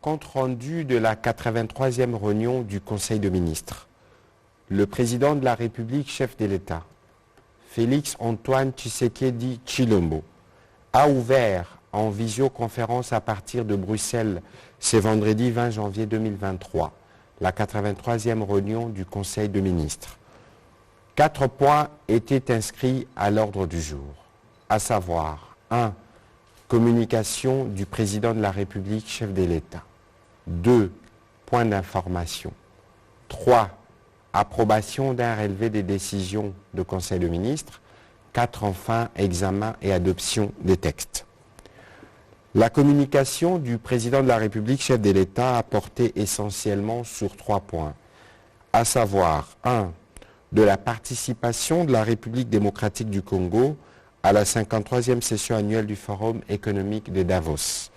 Compte rendu de la 83e réunion du Conseil de ministres. Le président de la République, chef de l'État, Félix Antoine Tshisekedi Tshilombo, a ouvert en visioconférence à partir de Bruxelles ce vendredi 20 janvier 2023, la 83e réunion du Conseil de ministres. 4 points étaient inscrits à l'ordre du jour, à savoir 1. Communication du président de la République, chef de l'État. 2. Points d'information. 3. Approbation d'un relevé des décisions de Conseil de ministres. 4. Enfin, examen et adoption des textes. La communication du président de la République, chef de l'État, a porté essentiellement sur 3 points, à savoir 1. De la participation de la République démocratique du Congo à la 53e session annuelle du Forum économique de Davos.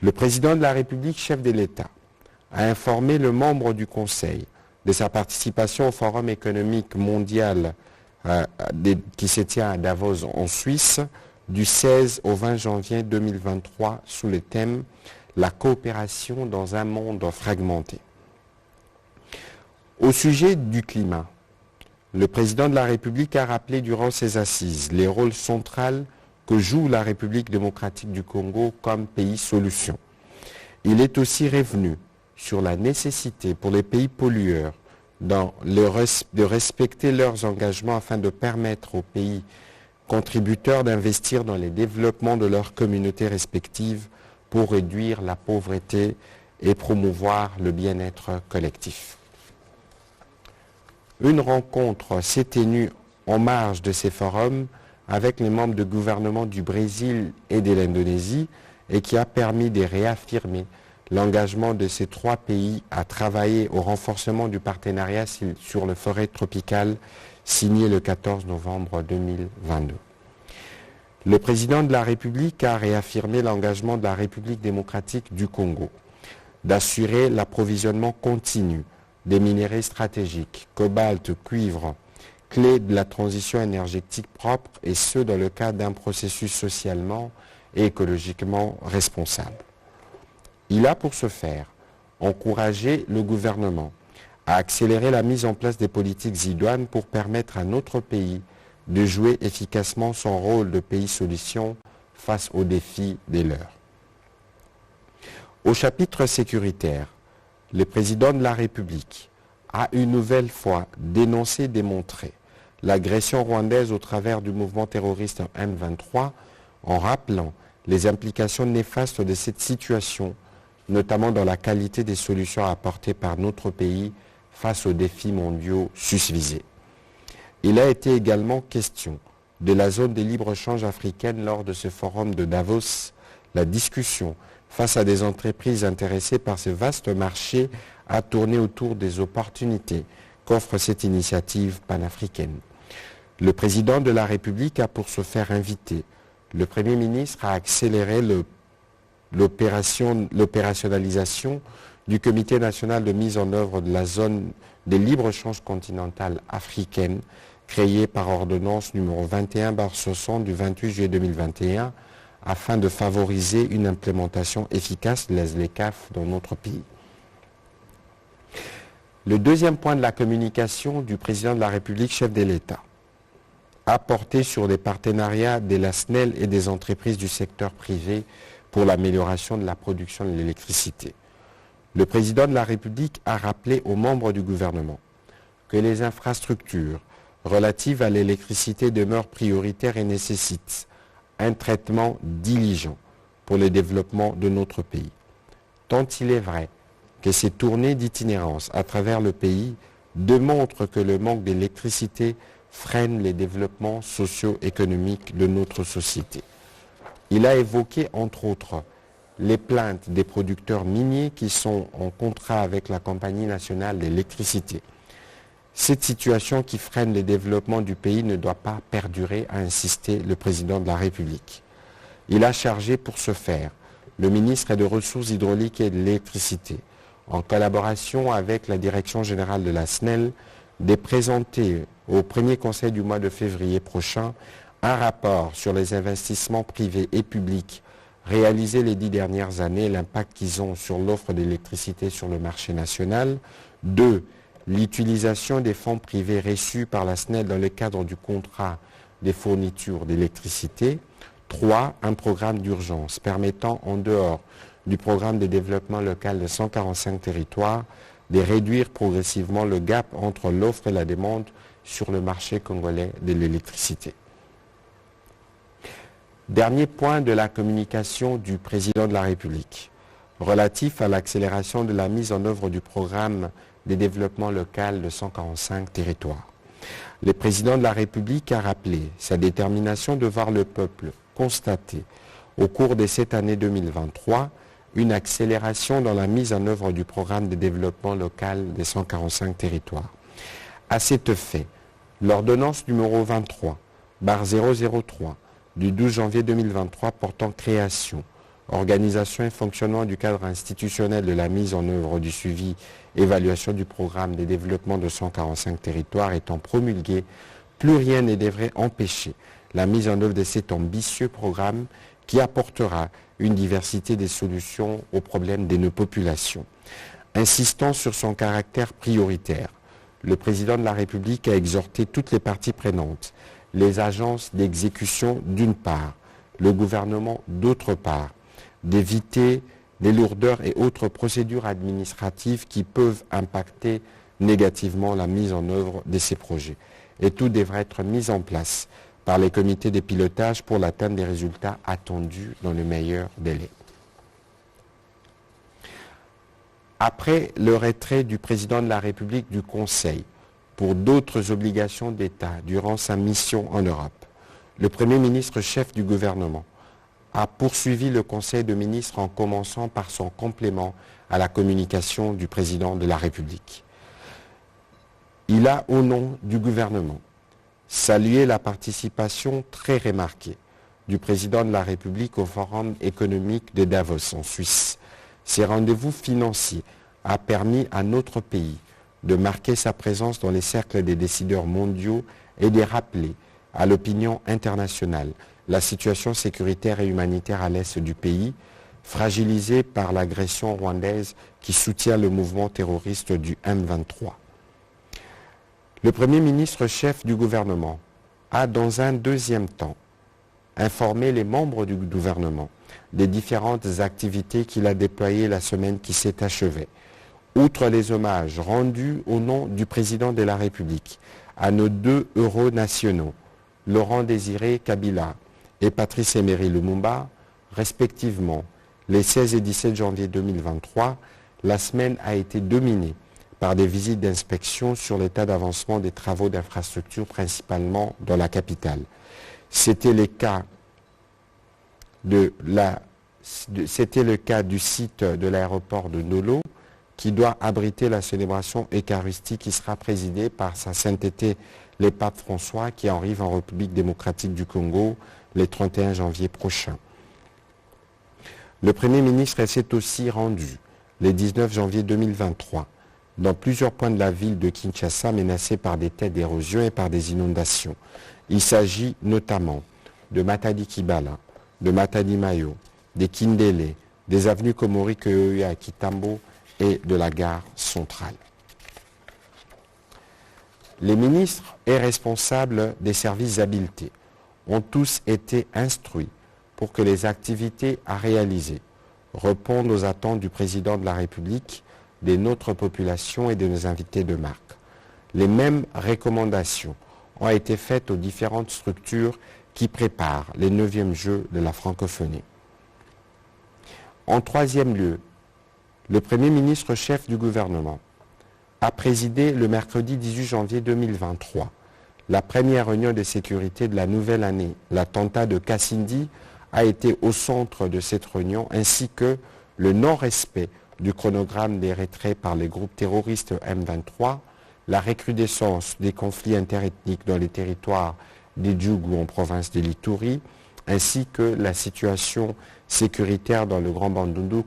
Le président de la République, chef de l'État, a informé le membre du Conseil de sa participation au Forum économique mondial qui se tient à Davos en Suisse du 16 au 20 janvier 2023 sous le thème « La coopération dans un monde fragmenté ». Au sujet du climat, le président de la République a rappelé durant ses assises les rôles centraux que joue la République démocratique du Congo comme pays solution. Il est aussi revenu sur la nécessité pour les pays pollueurs de respecter leurs engagements afin de permettre aux pays contributeurs d'investir dans le développement de leurs communautés respectives pour réduire la pauvreté et promouvoir le bien-être collectif. Une rencontre s'est tenue en marge de ces forums avec les membres du gouvernement du Brésil et de l'Indonésie et qui a permis de réaffirmer l'engagement de ces 3 pays à travailler au renforcement du partenariat sur les forêts tropicales signé le 14 novembre 2022. Le président de la République a réaffirmé l'engagement de la République démocratique du Congo d'assurer l'approvisionnement continu des minéraux stratégiques, cobalt, cuivre, clés de la transition énergétique propre et ce dans le cadre d'un processus socialement et écologiquement responsable. Il a pour ce faire encouragé le gouvernement à accélérer la mise en place des politiques idoines pour permettre à notre pays de jouer efficacement son rôle de pays solution face aux défis des leurs. Au chapitre sécuritaire, le président de la République a une nouvelle fois dénoncé et démontré l'agression rwandaise au travers du mouvement terroriste M23 en rappelant les implications néfastes de cette situation, notamment dans la qualité des solutions apportées par notre pays face aux défis mondiaux susvisés. Il a été également question de la zone de libre-échange africaine lors de ce forum de Davos. La discussion face à des entreprises intéressées par ce vaste marché a tourné autour des opportunités qu'offre cette initiative panafricaine. Le président de la République a pour se faire inviter le Premier ministre à accélérer l'opérationnalisation du Comité national de mise en œuvre de la zone de libre-échange continentale africaine créée par ordonnance numéro 21/60 du 28 juillet 2021 afin de favoriser une implémentation efficace de la ZLECAf dans notre pays. Le deuxième point de la communication du président de la République, chef de l'État, a porté sur des partenariats de la SNEL et des entreprises du secteur privé pour l'amélioration de la production de l'électricité. Le président de la République a rappelé aux membres du gouvernement que les infrastructures relatives à l'électricité demeurent prioritaires et nécessitent un traitement diligent pour le développement de notre pays. Tant il est vrai que ces tournées d'itinérance à travers le pays démontrent que le manque d'électricité freine les développements socio-économiques de notre société. Il a évoqué, entre autres, les plaintes des producteurs miniers qui sont en contrat avec la Compagnie nationale d'électricité. Cette situation qui freine le développement du pays ne doit pas perdurer, a insisté le président de la République. Il a chargé pour ce faire le ministre des Ressources hydrauliques et de l'électricité, en collaboration avec la direction générale de la SNEL, de présenter au premier conseil du mois de février prochain un rapport sur les investissements privés et publics réalisés les 10 dernières années, l'impact qu'ils ont sur l'offre d'électricité sur le marché national. 2. L'utilisation des fonds privés reçus par la SNEL dans le cadre du contrat des fournitures d'électricité. 3. Un programme d'urgence permettant, en dehors du programme de développement local de 145 territoires, de réduire progressivement le gap entre l'offre et la demande sur le marché congolais de l'électricité. Dernier point de la communication du président de la République, relatif à l'accélération de la mise en œuvre du programme de développement local de 145 territoires. Le président de la République a rappelé sa détermination de voir le peuple constater, au cours de cette année 2023, une accélération dans la mise en œuvre du programme de développement local des 145 territoires. À cet effet, l'ordonnance numéro 23/003 du 12 janvier 2023 portant création, organisation et fonctionnement du cadre institutionnel de la mise en œuvre du suivi évaluation du programme de développement de 145 territoires étant promulgué, plus rien ne devrait empêcher la mise en œuvre de cet ambitieux programme qui apportera une diversité des solutions aux problèmes de nos populations. Insistant sur son caractère prioritaire, le président de la République a exhorté toutes les parties prenantes, les agences d'exécution d'une part, le gouvernement d'autre part, d'éviter les lourdeurs et autres procédures administratives qui peuvent impacter négativement la mise en œuvre de ces projets. Et tout devrait être mis en place par les comités de pilotage pour l'atteinte des résultats attendus dans le meilleur délai. Après le retrait du président de la République du Conseil pour d'autres obligations d'État durant sa mission en Europe, le Premier ministre chef du gouvernement a poursuivi le Conseil de ministres en commençant par son complément à la communication du président de la République. Il a, au nom du gouvernement, salué la participation très remarquée du président de la République au Forum économique de Davos en Suisse. Ces rendez-vous financiers a permis à notre pays de marquer sa présence dans les cercles des décideurs mondiaux et de rappeler à l'opinion internationale la situation sécuritaire et humanitaire à l'est du pays, fragilisée par l'agression rwandaise qui soutient le mouvement terroriste du M23. Le Premier ministre chef du gouvernement a, dans un deuxième temps, informé les membres du gouvernement des différentes activités qu'il a déployées la semaine qui s'est achevée. Outre les hommages rendus au nom du président de la République à nos 2 héros nationaux, Laurent Désiré Kabila et Patrice Emery Lumumba, respectivement les 16 et 17 janvier 2023, la semaine a été dominée par des visites d'inspection sur l'état d'avancement des travaux d'infrastructure, principalement dans la capitale. C'était le cas du site de l'aéroport de Ndolo, qui doit abriter la célébration eucharistique qui sera présidée par sa sainteté le pape François, qui arrive en République démocratique du Congo le 31 janvier prochain. Le Premier ministre s'est aussi rendu le 19 janvier 2023 dans plusieurs points de la ville de Kinshasa menacés par des têtes d'érosion et par des inondations. Il s'agit notamment de Matadi Kibala, de Matadi Mayo, des Kindele, des avenues Komori Keoya à Kitambo et de la gare centrale. Les ministres et responsables des services habilités ont tous été instruits pour que les activités à réaliser répondent aux attentes du président de la République, de notre population et de nos invités de marque. Les mêmes recommandations ont été faites aux différentes structures qui préparent les 9e Jeux de la francophonie. En troisième lieu, le Premier ministre chef du gouvernement a présidé le mercredi 18 janvier 2023 la première réunion de sécurité de la nouvelle année. L'attentat de Kassindi a été au centre de cette réunion, ainsi que le non-respect du chronogramme des retraits par les groupes terroristes M23, la recrudescence des conflits interethniques dans les territoires des Djougou en province de l'Ituri, ainsi que la situation sécuritaire dans le Grand Bandundu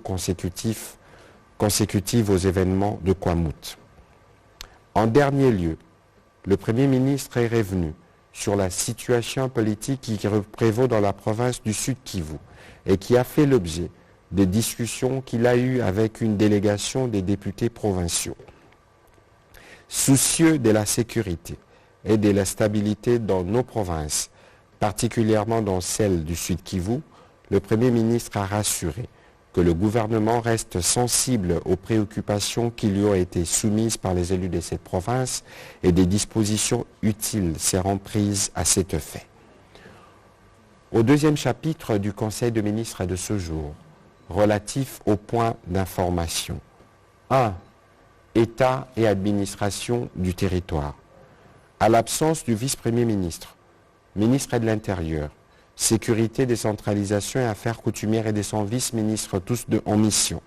consécutive aux événements de Kwamut. En dernier lieu, le Premier ministre est revenu sur la situation politique qui prévaut dans la province du Sud Kivu et qui a fait l'objet des discussions qu'il a eues avec une délégation des députés provinciaux. Soucieux de la sécurité et de la stabilité dans nos provinces, particulièrement dans celle du Sud Kivu, le Premier ministre a rassuré que le gouvernement reste sensible aux préoccupations qui lui ont été soumises par les élus de cette province et des dispositions utiles seront prises à cet effet. Au deuxième chapitre du Conseil de ministres de ce jour, relatif aux points d'information. 1. État et administration du territoire. À l'absence du vice-premier ministre, ministre de l'Intérieur, Sécurité, décentralisation et affaires coutumières et de son vice-ministre, tous deux en mission.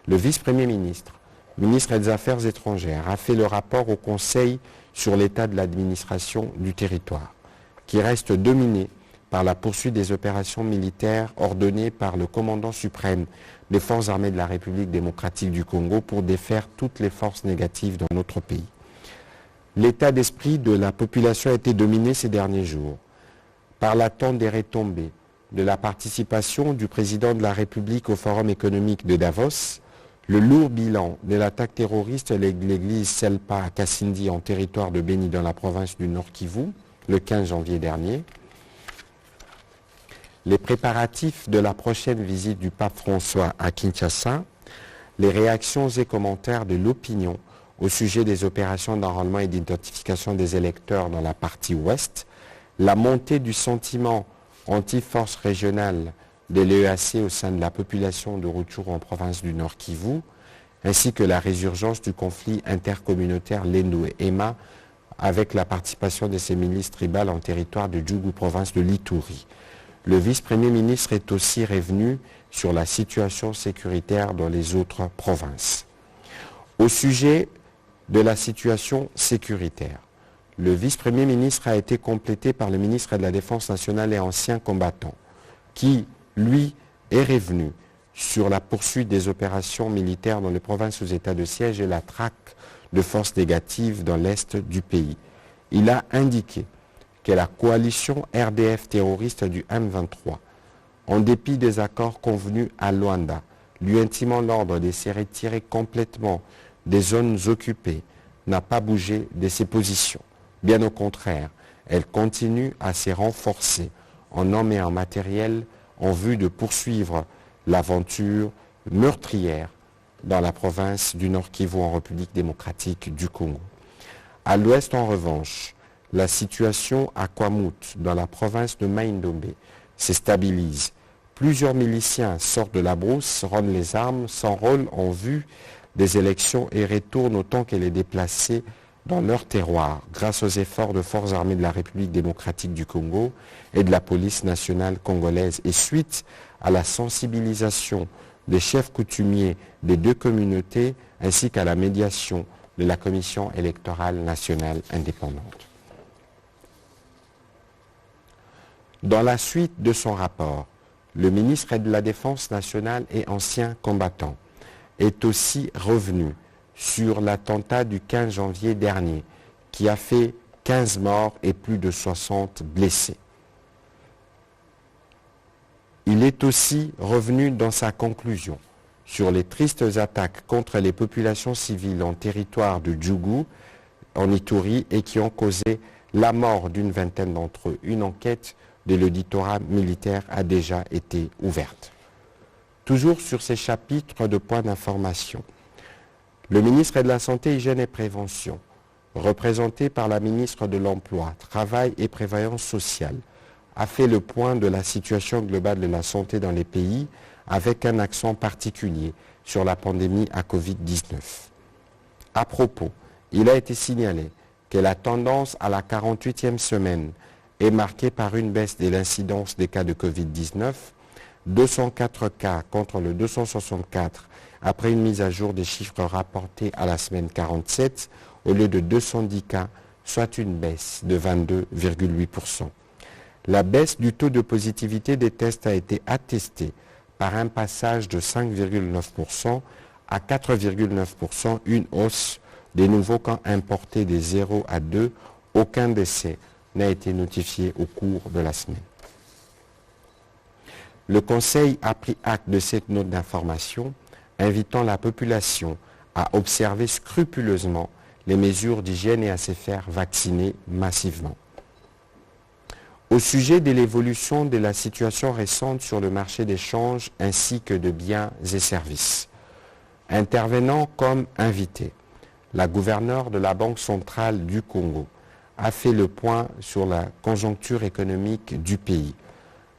Le vice-premier ministre, ministre des Affaires étrangères, a fait le rapport au Conseil sur l'état de l'administration du territoire, qui reste dominé par la poursuite des opérations militaires ordonnées par le commandant suprême des forces armées de la République démocratique du Congo pour défaire toutes les forces négatives dans notre pays. L'état d'esprit de la population a été dominé ces derniers jours par l'attente des retombées de la participation du président de la République au Forum économique de Davos, le lourd bilan de l'attaque terroriste de l'église Selpa à Kassindi en territoire de Béni dans la province du Nord Kivu, le 15 janvier dernier, les préparatifs de la prochaine visite du pape François à Kinshasa, les réactions et commentaires de l'opinion au sujet des opérations d'enrôlement et d'identification des électeurs dans la partie ouest, la montée du sentiment anti-force régionale de l'EAC au sein de la population de Rutshuru en province du Nord Kivu, ainsi que la résurgence du conflit intercommunautaire Lendu et Ema avec la participation de ces milices tribales en territoire de Djougou, province de l'Ituri. Le vice-premier ministre est aussi revenu sur la situation sécuritaire dans les autres provinces. Au sujet de la situation sécuritaire, le vice-premier ministre a été complété par le ministre de la Défense nationale et ancien combattant, qui, lui, est revenu sur la poursuite des opérations militaires dans les provinces sous état de siège et la traque de forces négatives dans l'est du pays. Il a indiqué que la coalition RDF terroriste du M23, en dépit des accords convenus à Luanda, lui intimant l'ordre de se retirer complètement des zones occupées, n'a pas bougé de ses positions. Bien au contraire, elle continue à se renforcer en hommes et en matériel en vue de poursuivre l'aventure meurtrière dans la province du Nord Kivu en République démocratique du Congo. À l'ouest, en revanche, la situation à Kwamut, dans la province de Mai-Ndombe, se stabilise. Plusieurs miliciens sortent de la brousse, rendent les armes, s'enrôlent en vue des élections et retournent autant que les déplacés dans leur terroir, grâce aux efforts de forces armées de la République démocratique du Congo et de la police nationale congolaise, et suite à la sensibilisation des chefs coutumiers des deux communautés, ainsi qu'à la médiation de la Commission électorale nationale indépendante. Dans la suite de son rapport, le ministre de la Défense nationale et ancien combattant est aussi revenu sur l'attentat du 15 janvier dernier, qui a fait 15 morts et plus de 60 blessés. Il est aussi revenu dans sa conclusion sur les tristes attaques contre les populations civiles en territoire de Djougou, en Ituri, et qui ont causé la mort d'une vingtaine d'entre eux. Une enquête de l'auditorat militaire a déjà été ouverte. Toujours sur ces chapitres de points d'information, le ministre de la Santé, Hygiène et Prévention, représenté par la ministre de l'Emploi, Travail et Prévoyance sociale, a fait le point de la situation globale de la santé dans les pays avec un accent particulier sur la pandémie à Covid-19. À propos, il a été signalé que la tendance à la 48e semaine est marquée par une baisse de l'incidence des cas de Covid-19, 204 cas contre le 264 après une mise à jour des chiffres rapportés à la semaine 47 au lieu de 210 cas, soit une baisse de 22,8%. La baisse du taux de positivité des tests a été attestée par un passage de 5,9% à 4,9%, une hausse des nouveaux cas importés des 0 à 2, aucun décès n'a été notifié au cours de la semaine. Le Conseil a pris acte de cette note d'information, invitant la population à observer scrupuleusement les mesures d'hygiène et à se faire vacciner massivement. Au sujet de l'évolution de la situation récente sur le marché des changes ainsi que de biens et services, intervenant comme invité, la gouverneure de la Banque centrale du Congo a fait le point sur la conjoncture économique du pays.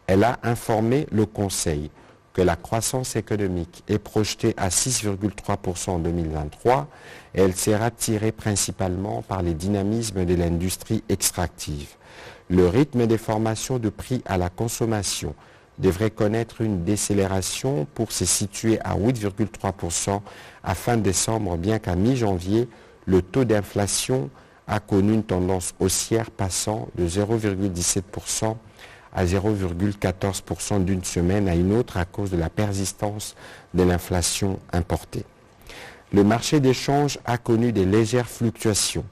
Elle a informé le Conseil que la croissance économique est projetée à 6,3% en 2023 et elle sera tirée principalement par les dynamismes de l'industrie extractive. Le rythme des formations de prix à la consommation devrait connaître une décélération pour se situer à 8,3% à fin décembre, bien qu'à mi-janvier, le taux d'inflation a connu une tendance haussière passant de 0,17% à 0,14% d'une semaine à une autre à cause de la persistance de l'inflation importée. Le marché des changes a connu des légères fluctuations,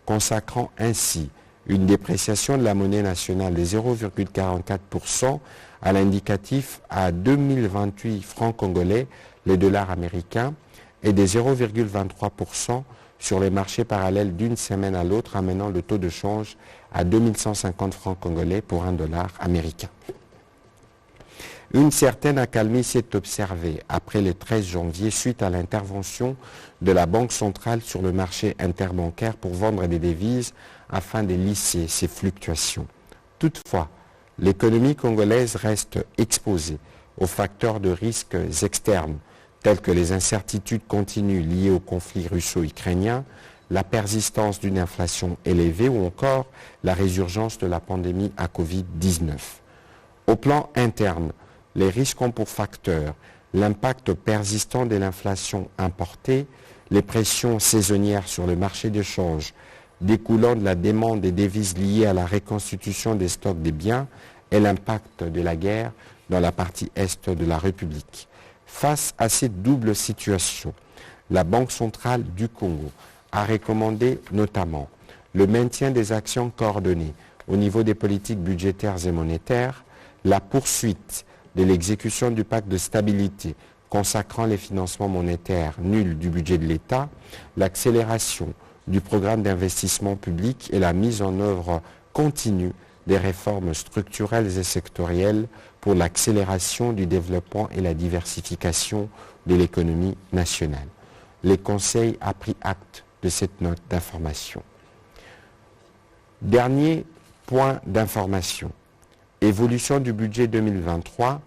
consacrant ainsi une dépréciation de la monnaie nationale de 0,44% à l'indicatif à 2028 francs congolais, les dollars américains, et de 0,23% sur les marchés parallèles d'une semaine à l'autre, amenant le taux de change à 2150 francs congolais pour un dollar américain. Une certaine accalmie s'est observée après le 13 janvier suite à l'intervention de la Banque centrale sur le marché interbancaire pour vendre des devises afin de lisser ces fluctuations. Toutefois, l'économie congolaise reste exposée aux facteurs de risques externes tels que les incertitudes continues liées au conflit russo-ukrainien, la persistance d'une inflation élevée ou encore la résurgence de la pandémie à Covid-19. Au plan interne, les risques ont pour facteurs l'impact persistant de l'inflation importée, les pressions saisonnières sur le marché de change découlant de la demande des devises liées à la reconstitution des stocks des biens et l'impact de la guerre dans la partie est de la République. Face à cette double situation, la Banque centrale du Congo a recommandé notamment le maintien des actions coordonnées au niveau des politiques budgétaires et monétaires, la poursuite de l'exécution du pacte de stabilité consacrant les financements monétaires nuls du budget de l'État, l'accélération du programme d'investissement public et la mise en œuvre continue des réformes structurelles et sectorielles pour l'accélération du développement et la diversification de l'économie nationale. Le Conseil a pris acte de cette note d'information. Dernier point d'information. Évolution du budget 2023,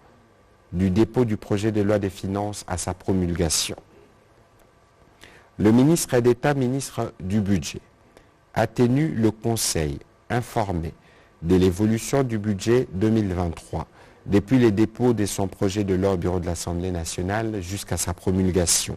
du dépôt du projet de loi des finances à sa promulgation. Le ministre d'État, ministre du Budget, a tenu le Conseil informé de l'évolution du budget 2023 depuis le dépôt de son projet de loi au bureau de l'Assemblée nationale jusqu'à sa promulgation.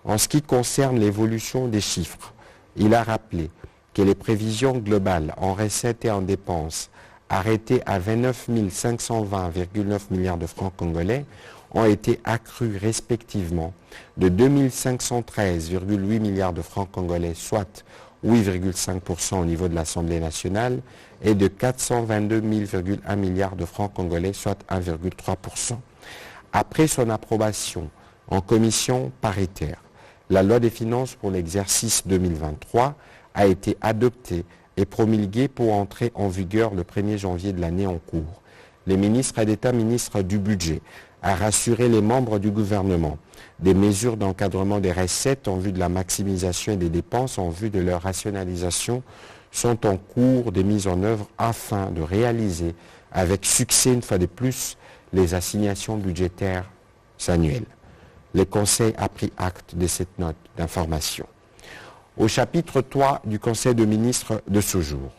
En ce qui concerne l'évolution des chiffres, il a rappelé que les prévisions globales en recettes et en dépenses arrêtées à 29 520,9 milliards de francs congolais ont été accrues respectivement de 2 513,8 milliards de francs congolais, soit 8,5% au niveau de l'Assemblée nationale, et de 422,1 milliards de francs congolais, soit 1,3%. Après son approbation en commission paritaire, la loi des finances pour l'exercice 2023 a été adoptée et promulguée pour entrer en vigueur le 1er janvier de l'année en cours. Le ministre d'État, ministre du Budget, a rassuré les membres du gouvernement des mesures d'encadrement des recettes en vue de la maximisation et des dépenses en vue de leur rationalisation sont en cours de mise en œuvre afin de réaliser avec succès une fois de plus les assignations budgétaires annuelles. Le Conseil a pris acte de cette note d'information. Au chapitre 3 du Conseil de ministres de ce jour,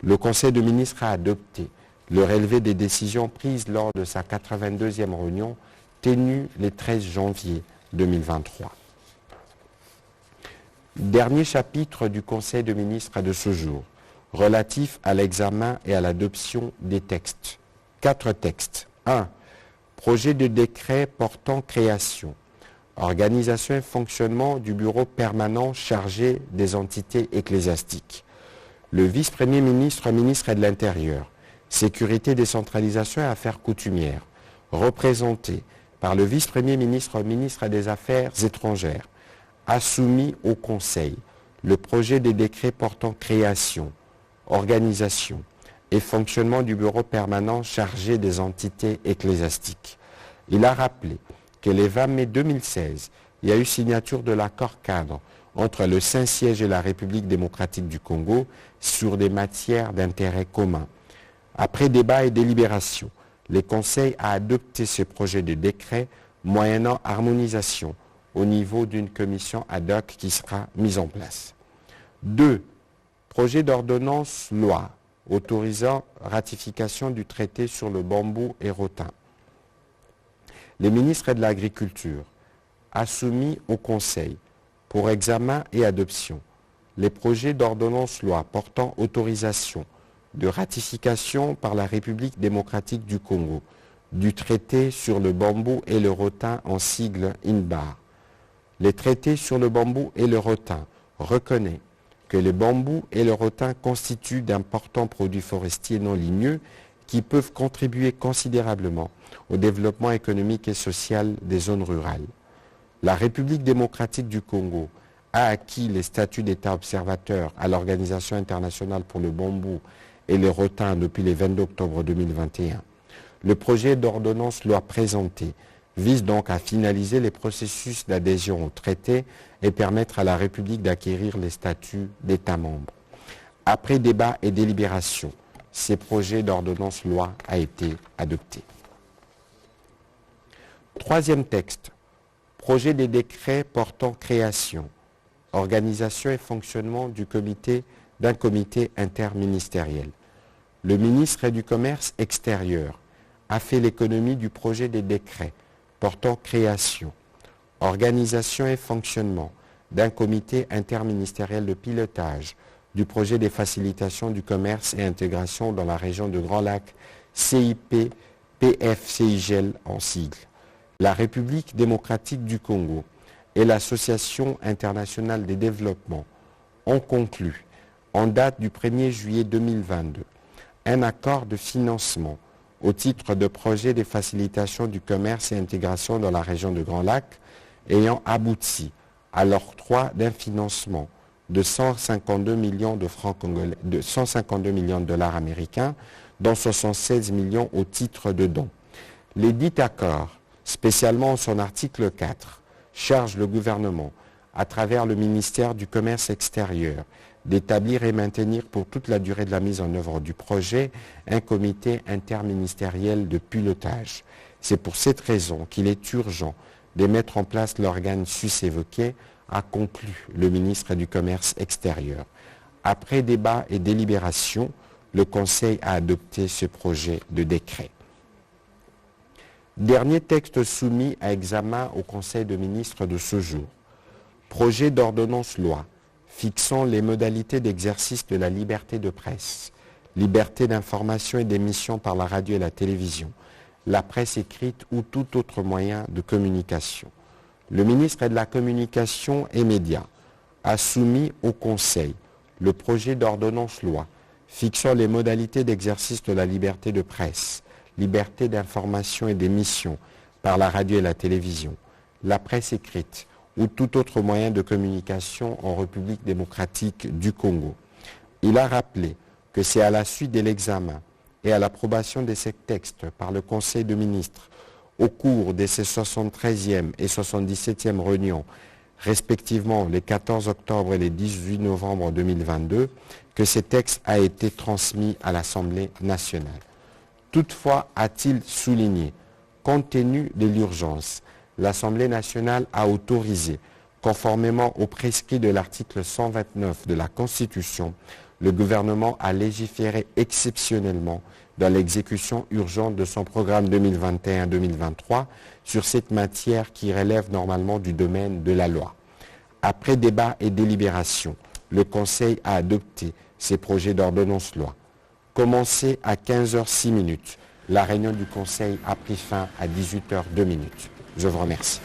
le Conseil de ministres a adopté le relevé des décisions prises lors de sa 82e réunion tenue le 13 janvier 2023. Dernier chapitre du Conseil de ministres de ce jour, relatif à l'examen et à l'adoption des textes. 4 textes. 1. Projet de décret portant création, organisation et fonctionnement du bureau permanent chargé des entités ecclésiastiques. Le vice-premier ministre, ministre de l'Intérieur, Sécurité, décentralisation et affaires coutumières, représenté par le vice-premier ministre, ministre des Affaires étrangères, a soumis au Conseil le projet des décrets portant création, organisation et fonctionnement du bureau permanent chargé des entités ecclésiastiques. Il a rappelé que le 20 mai 2016, il y a eu signature de l'accord cadre entre le Saint-Siège et la République démocratique du Congo sur des matières d'intérêt commun. Après débat et délibération, le Conseil a adopté ce projet de décret moyennant harmonisation au niveau d'une commission ad hoc qui sera mise en place. 2. Projet d'ordonnance loi autorisant ratification du traité sur le bambou et rotin. Le ministre de l'Agriculture a soumis au Conseil pour examen et adoption les projets d'ordonnance loi portant autorisation de ratification par la République démocratique du Congo du traité sur le bambou et le rotin en sigle INBAR. Le traité sur le bambou et le rotin reconnaît que le bambou et le rotin constituent d'importants produits forestiers non ligneux qui peuvent contribuer considérablement au développement économique et social des zones rurales. La République démocratique du Congo a acquis les statuts d'État observateur à l'Organisation internationale pour le bambou et le rotin depuis le 22 octobre 2021. Le projet d'ordonnance loi présenté vise donc à finaliser les processus d'adhésion au traité et permettre à la République d'acquérir les statuts d'État membre. Après débat et délibération, ces projets d'ordonnance loi a été adopté. Troisième texte, projet des décrets portant création, organisation et fonctionnement d'un comité interministériel. Le ministre du Commerce extérieur a fait l'économie du projet des décrets portant création, organisation et fonctionnement d'un comité interministériel de pilotage du projet des facilitations du commerce et intégration dans la région de Grand Lac, CIP, PF-CIGEL en sigle. La République démocratique du Congo et l'Association internationale des développements ont conclu, en date du 1er juillet 2022, un accord de financement au titre de projet des facilitations du commerce et intégration dans la région de Grand Lac, ayant abouti à l'octroi d'un financement de 152 millions de francs congolais, de 152 millions de dollars américains, dont 76 millions au titre de dons. Les dits accords, spécialement en son article 4, charge le gouvernement, à travers le ministère du Commerce extérieur, d'établir et maintenir pour toute la durée de la mise en œuvre du projet un comité interministériel de pilotage. C'est pour cette raison qu'il est urgent de mettre en place l'organe sus-évoqué, a conclu le ministre du Commerce extérieur. Après débat et délibération, le Conseil a adopté ce projet de décret. Dernier texte soumis à examen au Conseil de ministres de ce jour. Projet d'ordonnance loi fixant les modalités d'exercice de la liberté de presse, liberté d'information et d'émission par la radio et la télévision, la presse écrite ou tout autre moyen de communication. Le ministre de la Communication et Médias a soumis au Conseil le projet d'ordonnance loi fixant les modalités d'exercice de la liberté de presse, liberté d'information et d'émission par la radio et la télévision, la presse écrite ou tout autre moyen de communication en République démocratique du Congo. Il a rappelé que c'est à la suite de l'examen et à l'approbation de ces textes par le Conseil de ministres au cours de ses 73e et 77e réunions, respectivement les 14 octobre et les 18 novembre 2022, que ces textes a été transmis à l'Assemblée nationale. Toutefois, a-t-il souligné, compte tenu de l'urgence, l'Assemblée nationale a autorisé, conformément au prescrit de l'article 129 de la Constitution, le gouvernement a légiféré exceptionnellement dans l'exécution urgente de son programme 2021-2023 sur cette matière qui relève normalement du domaine de la loi. Après débat et délibération, le Conseil a adopté ces projets d'ordonnance loi. Commencé à 15h06, la réunion du Conseil a pris fin à 18h02. Je vous remercie.